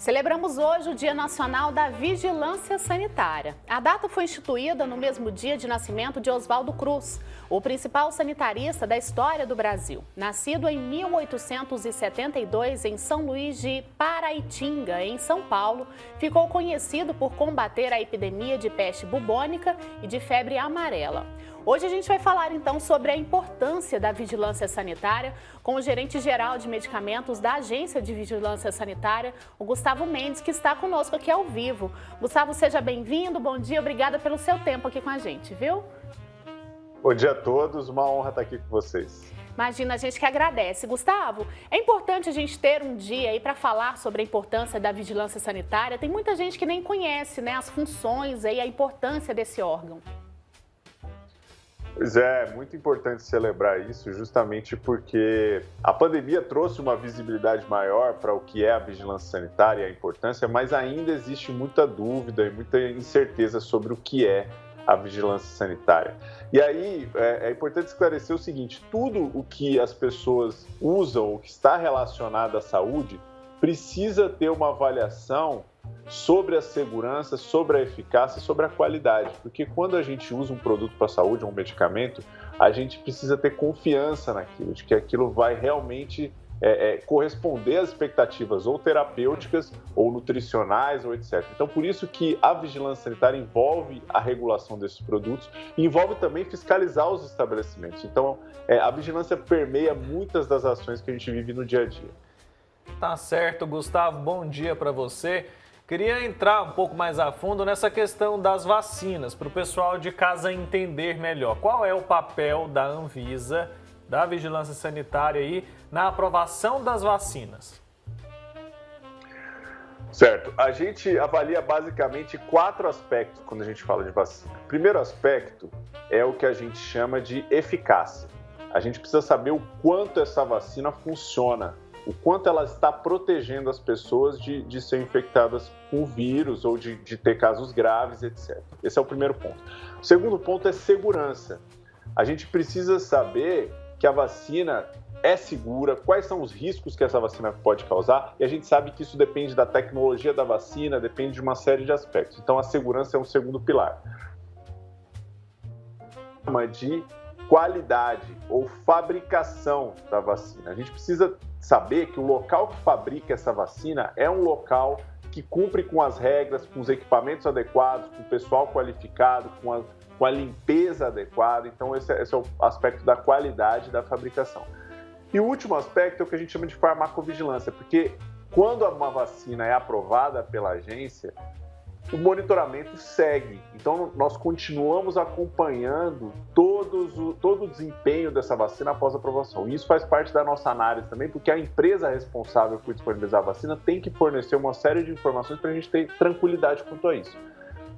Celebramos hoje o Dia Nacional da Vigilância Sanitária. A data foi instituída no mesmo dia de nascimento de Oswaldo Cruz, o principal sanitarista da história do Brasil. Nascido em 1872 em São Luís de Paraitinga, em São Paulo, ficou conhecido por combater a epidemia de peste bubônica e de febre amarela. Hoje a gente vai falar então sobre a importância da vigilância sanitária com o gerente-geral de medicamentos da Agência de Vigilância Sanitária, o Gustavo Mendes, que está conosco aqui ao vivo. Gustavo, seja bem-vindo, bom dia, obrigada pelo seu tempo aqui com a gente, viu? Bom dia a todos, uma honra estar aqui com vocês. Imagina, a gente que agradece. Gustavo, é importante a gente ter um dia aí para falar sobre a importância da vigilância sanitária. Tem muita gente que nem conhece, né, as funções e a importância desse órgão. Pois é, muito importante celebrar isso justamente porque a pandemia trouxe uma visibilidade maior para o que é a vigilância sanitária e a importância, mas ainda existe muita dúvida e muita incerteza sobre o que é a vigilância sanitária. E aí é importante esclarecer o seguinte: tudo o que as pessoas usam, o que está relacionado à saúde, precisa ter uma avaliação sobre a segurança, sobre a eficácia e sobre a qualidade. Porque quando a gente usa um produto para a saúde, um medicamento, a gente precisa ter confiança naquilo, de que aquilo vai realmente corresponder às expectativas ou terapêuticas, ou nutricionais, ou etc. Então, por isso que a vigilância sanitária envolve a regulação desses produtos e envolve também fiscalizar os estabelecimentos. Então, a vigilância permeia muitas das ações que a gente vive no dia a dia. Tá certo, Gustavo, bom dia para você. Queria entrar um pouco mais a fundo nessa questão das vacinas, para o pessoal de casa entender melhor. Qual é o papel da Anvisa, da Vigilância Sanitária aí, na aprovação das vacinas? Certo. A gente avalia basicamente 4 aspectos quando a gente fala de vacina. O primeiro aspecto é o que a gente chama de eficácia. A gente precisa saber o quanto essa vacina funciona, o quanto ela está protegendo as pessoas de ser infectadas com o vírus ou de ter casos graves, etc. Esse é o primeiro ponto. O segundo ponto é segurança. A gente precisa saber que a vacina é segura, quais são os riscos que essa vacina pode causar, e a gente sabe que isso depende da tecnologia da vacina, depende de uma série de aspectos. Então, a segurança é um segundo pilar. De qualidade ou fabricação da vacina. A gente precisa saber que o local que fabrica essa vacina é um local que cumpre com as regras, com os equipamentos adequados, com o pessoal qualificado, com a limpeza adequada. Então, esse é o aspecto da qualidade da fabricação. E o último aspecto é o que a gente chama de farmacovigilância, porque quando uma vacina é aprovada pela agência, o monitoramento segue. Então, nós continuamos acompanhando todo o desempenho dessa vacina após a aprovação. E isso faz parte da nossa análise também, porque a empresa responsável por disponibilizar a vacina tem que fornecer uma série de informações para a gente ter tranquilidade quanto a isso.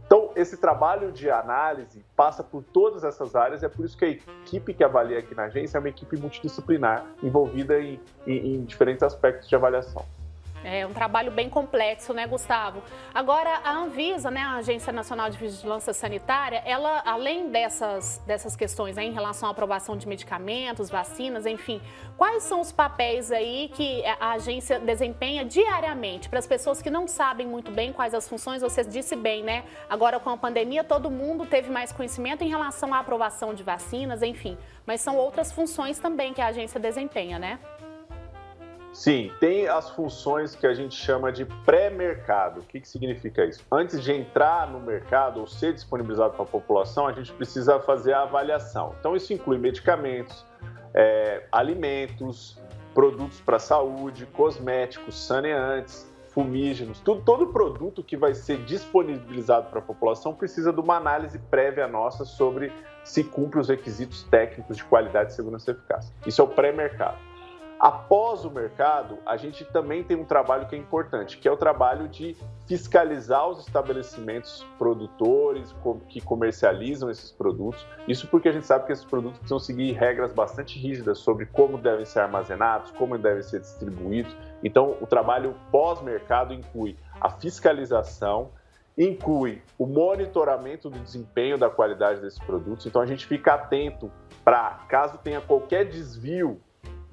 Então, esse trabalho de análise passa por todas essas áreas, é por isso que a equipe que avalia aqui na agência é uma equipe multidisciplinar, envolvida em diferentes aspectos de avaliação. É um trabalho bem complexo, né, Gustavo? Agora, a Anvisa, né, a Agência Nacional de Vigilância Sanitária, ela, além dessas questões, né, em relação à aprovação de medicamentos, vacinas, enfim, quais são os papéis aí que a agência desempenha diariamente para as pessoas que não sabem muito bem quais as funções? Você disse bem, né? Agora, com a pandemia, todo mundo teve mais conhecimento em relação à aprovação de vacinas, enfim, mas são outras funções também que a agência desempenha, né? Sim, tem as funções que a gente chama de pré-mercado. O que significa isso? Antes de entrar no mercado ou ser disponibilizado para a população, a gente precisa fazer a avaliação. Então, isso inclui medicamentos, alimentos, produtos para a saúde, cosméticos, saneantes, fumígenos. Todo produto que vai ser disponibilizado para a população precisa de uma análise prévia nossa sobre se cumpre os requisitos técnicos de qualidade, segurança e eficácia. Isso é o pré-mercado. Após o mercado, a gente também tem um trabalho que é importante, que é o trabalho de fiscalizar os estabelecimentos produtores que comercializam esses produtos. Isso porque a gente sabe que esses produtos precisam seguir regras bastante rígidas sobre como devem ser armazenados, como devem ser distribuídos. Então, o trabalho pós-mercado inclui a fiscalização, inclui o monitoramento do desempenho da qualidade desses produtos. Então, a gente fica atento para, caso tenha qualquer desvio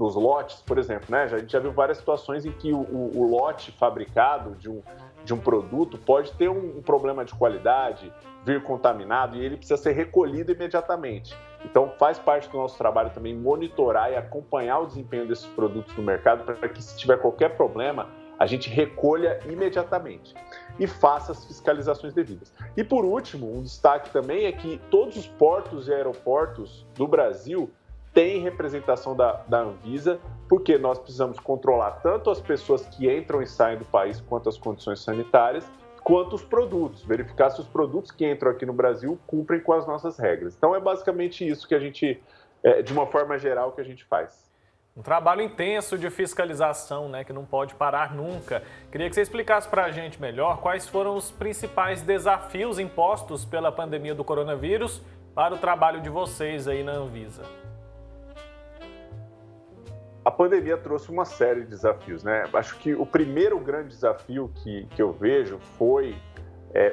nos lotes, por exemplo, né? A gente já viu várias situações em que o lote fabricado de um produto pode ter um problema de qualidade, vir contaminado e ele precisa ser recolhido imediatamente. Então, faz parte do nosso trabalho também monitorar e acompanhar o desempenho desses produtos no mercado para que, se tiver qualquer problema, a gente recolha imediatamente e faça as fiscalizações devidas. E, por último, um destaque também é que todos os portos e aeroportos do Brasil têm representação da Anvisa, porque nós precisamos controlar tanto as pessoas que entram e saem do país, quanto as condições sanitárias, quanto os produtos, verificar se os produtos que entram aqui no Brasil cumprem com as nossas regras. Então, é basicamente isso que a gente, de uma forma geral, que a gente faz. Um trabalho intenso de fiscalização, né, que não pode parar nunca. Queria que você explicasse para a gente melhor quais foram os principais desafios impostos pela pandemia do coronavírus para o trabalho de vocês aí na Anvisa. A pandemia trouxe uma série de desafios, né? Acho que o primeiro grande desafio que eu vejo foi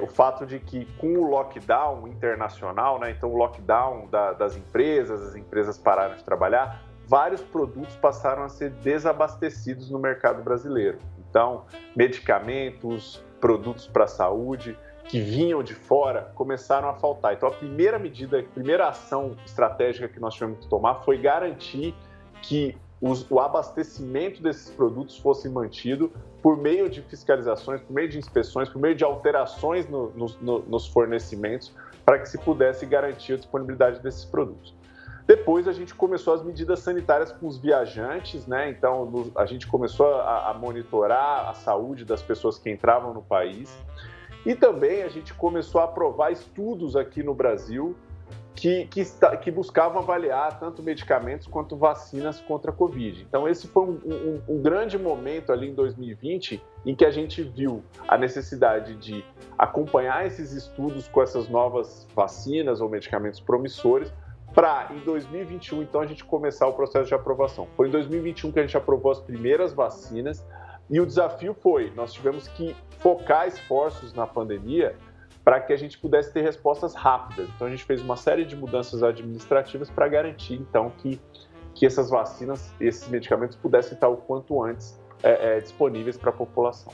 o fato de que, com o lockdown internacional, né, então o lockdown das empresas, as empresas pararam de trabalhar, vários produtos passaram a ser desabastecidos no mercado brasileiro. Então, medicamentos, produtos para a saúde que vinham de fora começaram a faltar. Então, a primeira medida, a primeira ação estratégica que nós tivemos que tomar foi garantir que o abastecimento desses produtos fosse mantido por meio de fiscalizações, por meio de inspeções, por meio de alterações nos fornecimentos, para que se pudesse garantir a disponibilidade desses produtos. Depois a gente começou as medidas sanitárias com os viajantes, né? Então a gente começou a monitorar a saúde das pessoas que entravam no país e também a gente começou a aprovar estudos aqui no Brasil que buscavam avaliar tanto medicamentos quanto vacinas contra a Covid. Então esse foi um grande momento ali em 2020 em que a gente viu a necessidade de acompanhar esses estudos com essas novas vacinas ou medicamentos promissores, para, em 2021, então, a gente começar o processo de aprovação. Foi em 2021 que a gente aprovou as primeiras vacinas e o desafio foi, nós tivemos que focar esforços na pandemia para que a gente pudesse ter respostas rápidas. Então, a gente fez uma série de mudanças administrativas para garantir, então, que essas vacinas, esses medicamentos pudessem estar o quanto antes disponíveis para a população.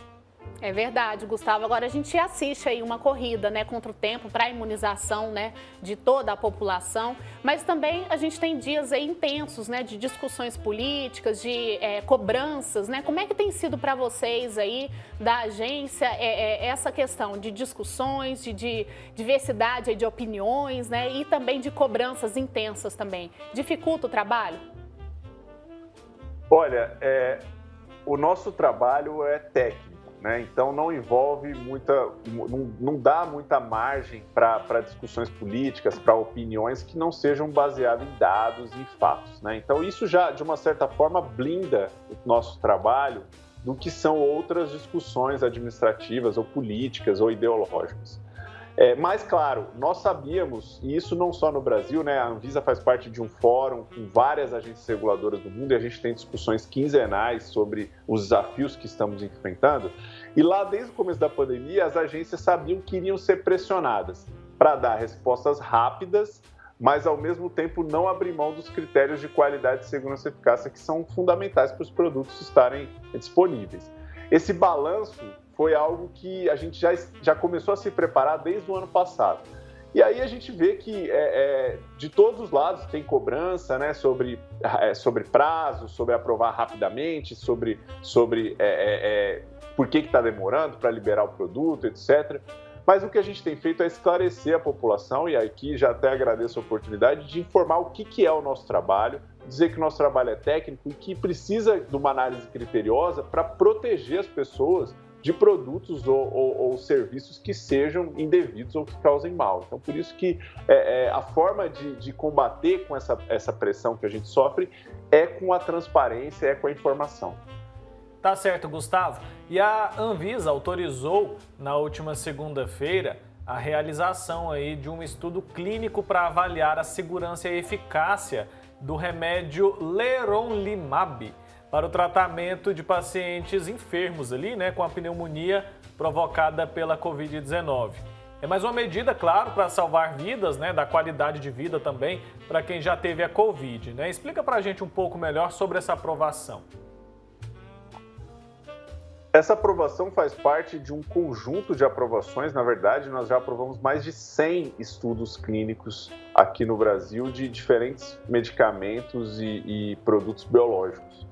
É verdade, Gustavo. Agora a gente assiste aí uma corrida, né, contra o tempo para a imunização, né, de toda a população, mas também a gente tem dias aí intensos, né, de discussões políticas, de cobranças, né? Como é que tem sido para vocês aí da agência essa questão de discussões, de diversidade aí de opiniões, né, e também de cobranças intensas também? Dificulta o trabalho? Olha, o nosso trabalho é técnico. Né? Então não envolve não dá muita margem para discussões políticas, para opiniões que não sejam baseadas em dados e fatos. Né? Então isso já, de uma certa forma, blinda o nosso trabalho do que são outras discussões administrativas ou políticas ou ideológicas. Mas, claro, nós sabíamos, e isso não só no Brasil, né? A Anvisa faz parte de um fórum com várias agências reguladoras do mundo e a gente tem discussões quinzenais sobre os desafios que estamos enfrentando. E lá, desde o começo da pandemia, as agências sabiam que iriam ser pressionadas para dar respostas rápidas, mas, ao mesmo tempo, não abrir mão dos critérios de qualidade, segurança e eficácia que são fundamentais para os produtos estarem disponíveis. Esse balanço foi algo que a gente já começou a se preparar desde o ano passado. E aí a gente vê que de todos os lados tem cobrança, né, sobre prazo, sobre aprovar rapidamente, sobre por que está demorando para liberar o produto, etc. Mas o que a gente tem feito é esclarecer a população, e aqui já até agradeço a oportunidade de informar o que é o nosso trabalho, dizer que o nosso trabalho é técnico e que precisa de uma análise criteriosa para proteger as pessoas de produtos ou serviços que sejam indevidos ou que causem mal. Então, por isso que a forma de combater com essa pressão que a gente sofre é com a transparência, é com a informação. Tá certo, Gustavo. E a Anvisa autorizou, na última segunda-feira, a realização aí de um estudo clínico para avaliar a segurança e eficácia do remédio leronlimab para o tratamento de pacientes enfermos ali, né, com a pneumonia provocada pela Covid-19. É mais uma medida, claro, para salvar vidas, né, da qualidade de vida também para quem já teve a Covid, né? Explica para a gente um pouco melhor sobre essa aprovação. Essa aprovação faz parte de um conjunto de aprovações. Na verdade, nós já aprovamos mais de 100 estudos clínicos aqui no Brasil de diferentes medicamentos e produtos biológicos.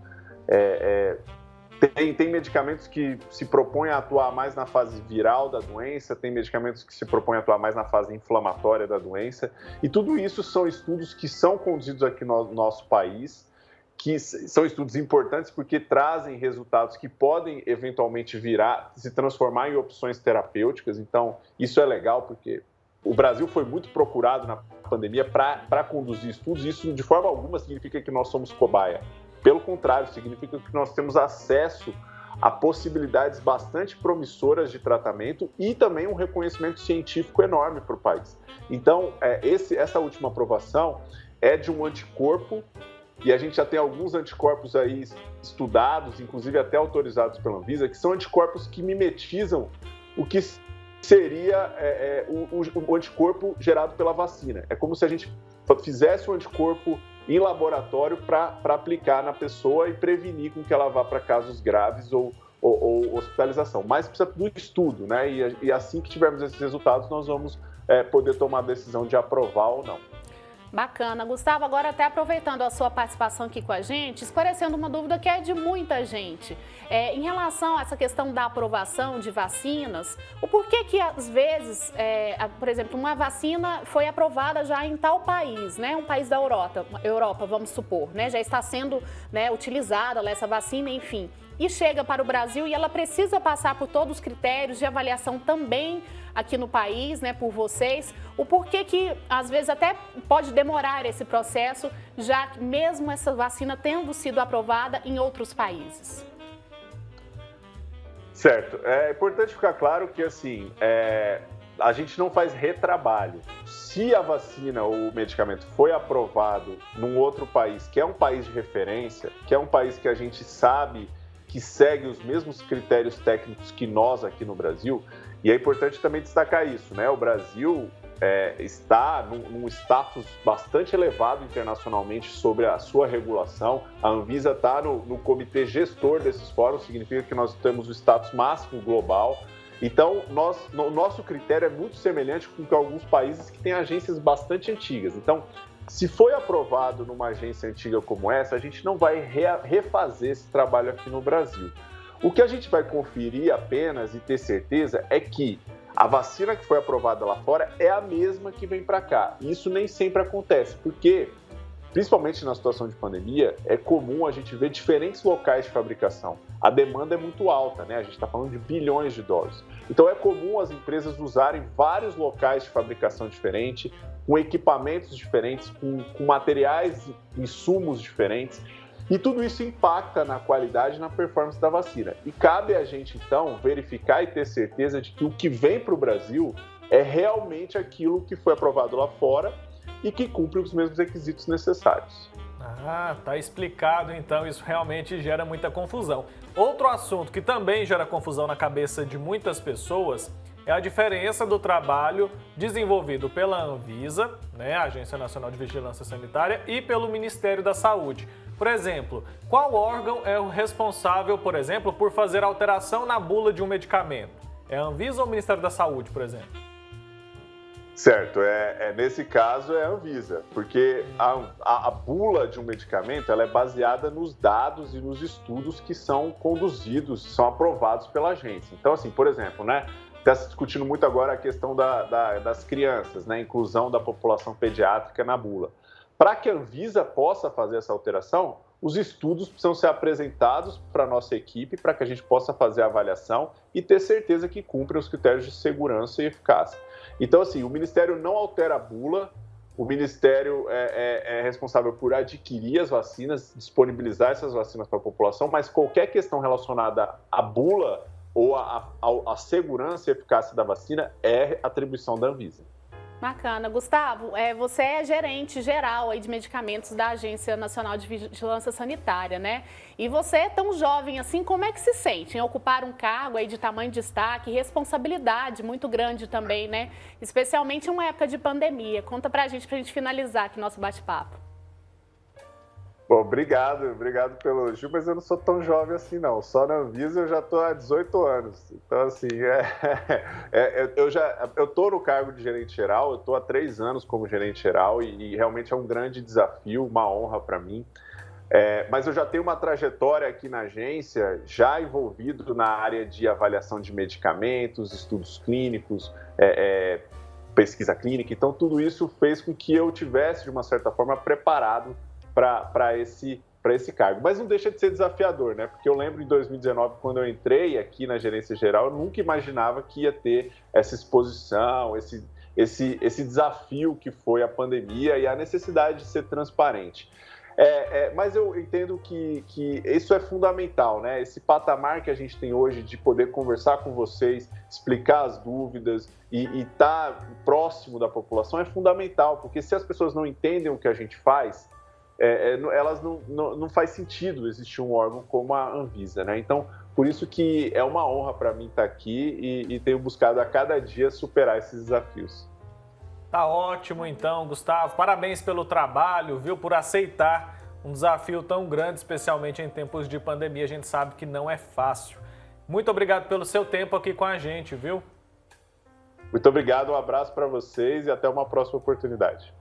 Tem medicamentos que se propõem a atuar mais na fase viral da doença, tem medicamentos que se propõem a atuar mais na fase inflamatória da doença, e tudo isso são estudos que são conduzidos aqui no nosso país, que são estudos importantes porque trazem resultados que podem eventualmente se transformar em opções terapêuticas. Então, isso é legal porque o Brasil foi muito procurado na pandemia para conduzir estudos, e isso de forma alguma significa que nós somos cobaia. Pelo contrário, significa que nós temos acesso a possibilidades bastante promissoras de tratamento e também um reconhecimento científico enorme para o país. Então, essa última aprovação é de um anticorpo, e a gente já tem alguns anticorpos aí estudados, inclusive até autorizados pela Anvisa, que são anticorpos que mimetizam o que seria o anticorpo gerado pela vacina. É como se a gente fizesse um anticorpo em laboratório para aplicar na pessoa e prevenir com que ela vá para casos graves ou hospitalização. Mas precisa do estudo, né? E assim que tivermos esses resultados, nós vamos poder tomar a decisão de aprovar ou não. Bacana. Gustavo, agora até aproveitando a sua participação aqui com a gente, esclarecendo uma dúvida que é de muita gente. Em relação a essa questão da aprovação de vacinas, o porquê que às vezes, por exemplo, uma vacina foi aprovada já em tal país, né? Um país da Europa, vamos supor, né? Já está sendo, né, utilizada essa vacina, enfim. E chega para o Brasil e ela precisa passar por todos os critérios de avaliação também aqui no país, né, por vocês. O porquê que, às vezes, até pode demorar esse processo, já que mesmo essa vacina tendo sido aprovada em outros países? Certo. É importante ficar claro que, assim, a gente não faz retrabalho. Se a vacina ou o medicamento foi aprovado num outro país, que é um país de referência, que é um país que a gente sabe que segue os mesmos critérios técnicos que nós aqui no Brasil, e é importante também destacar isso, né? O Brasil está num status bastante elevado internacionalmente sobre a sua regulação. A Anvisa está no comitê gestor desses fóruns, significa que nós temos o status máximo global. Então, o nosso critério é muito semelhante com que alguns países que têm agências bastante antigas. Então, se foi aprovado numa agência antiga como essa, a gente não vai refazer esse trabalho aqui no Brasil. O que a gente vai conferir apenas e ter certeza é que a vacina que foi aprovada lá fora é a mesma que vem para cá. Isso nem sempre acontece, porque, principalmente na situação de pandemia, é comum a gente ver diferentes locais de fabricação. A demanda é muito alta, né? A gente está falando de bilhões de doses. Então é comum as empresas usarem vários locais de fabricação diferentes, com equipamentos diferentes, com materiais, insumos diferentes. E tudo isso impacta na qualidade e na performance da vacina. E cabe a gente, então, verificar e ter certeza de que o que vem para o Brasil é realmente aquilo que foi aprovado lá fora e que cumpre os mesmos requisitos necessários. Ah, tá explicado, então isso realmente gera muita confusão. Outro assunto que também gera confusão na cabeça de muitas pessoas é a diferença do trabalho desenvolvido pela Anvisa, né, a Agência Nacional de Vigilância Sanitária, e pelo Ministério da Saúde. Por exemplo, qual órgão é o responsável, por exemplo, por fazer alteração na bula de um medicamento? É a Anvisa ou o Ministério da Saúde, por exemplo? Certo, nesse caso é a Anvisa, porque a bula de um medicamento ela é baseada nos dados e nos estudos que são conduzidos, são aprovados pela agência. Então, assim, por exemplo, né, está se discutindo muito agora a questão das crianças, né, a inclusão da população pediátrica na bula. Para que a Anvisa possa fazer essa alteração, os estudos precisam ser apresentados para a nossa equipe para que a gente possa fazer a avaliação e ter certeza que cumprem os critérios de segurança e eficácia. Então, assim, o Ministério não altera a bula, o Ministério é responsável por adquirir as vacinas, disponibilizar essas vacinas para a população, mas qualquer questão relacionada à bula ou à segurança e eficácia da vacina é atribuição da Anvisa. Bacana. Gustavo, você é gerente geral aí de medicamentos da Agência Nacional de Vigilância Sanitária, né? E você é tão jovem assim, como é que se sente em ocupar um cargo aí de tamanho destaque e responsabilidade muito grande também, né? Especialmente em uma época de pandemia. Conta pra gente finalizar aqui nosso bate-papo. Bom, obrigado pelo elogio, mas eu não sou tão jovem assim, não. Só na Anvisa eu já estou há 18 anos. Então, assim, eu estou no cargo de gerente geral, eu estou há 3 anos como gerente geral e realmente é um grande desafio, uma honra para mim. Mas eu já tenho uma trajetória aqui na agência, já envolvido na área de avaliação de medicamentos, estudos clínicos, pesquisa clínica. Então, tudo isso fez com que eu tivesse, de uma certa forma, preparado para esse cargo. Mas não deixa de ser desafiador, né? Porque eu lembro em 2019, quando eu entrei aqui na gerência geral, eu nunca imaginava que ia ter essa exposição, esse desafio que foi a pandemia e a necessidade de ser transparente. Mas eu entendo que isso é fundamental, né? Esse patamar que a gente tem hoje de poder conversar com vocês, explicar as dúvidas e estar próximo da população é fundamental, porque se as pessoas não entendem o que a gente faz, elas não faz sentido existir um órgão como a Anvisa, né? Então, por isso que é uma honra para mim estar aqui e tenho buscado a cada dia superar esses desafios. Tá ótimo então, Gustavo. Parabéns pelo trabalho, viu? Por aceitar um desafio tão grande, especialmente em tempos de pandemia. A gente sabe que não é fácil. Muito obrigado pelo seu tempo aqui com a gente, viu? Muito obrigado, um abraço para vocês e até uma próxima oportunidade.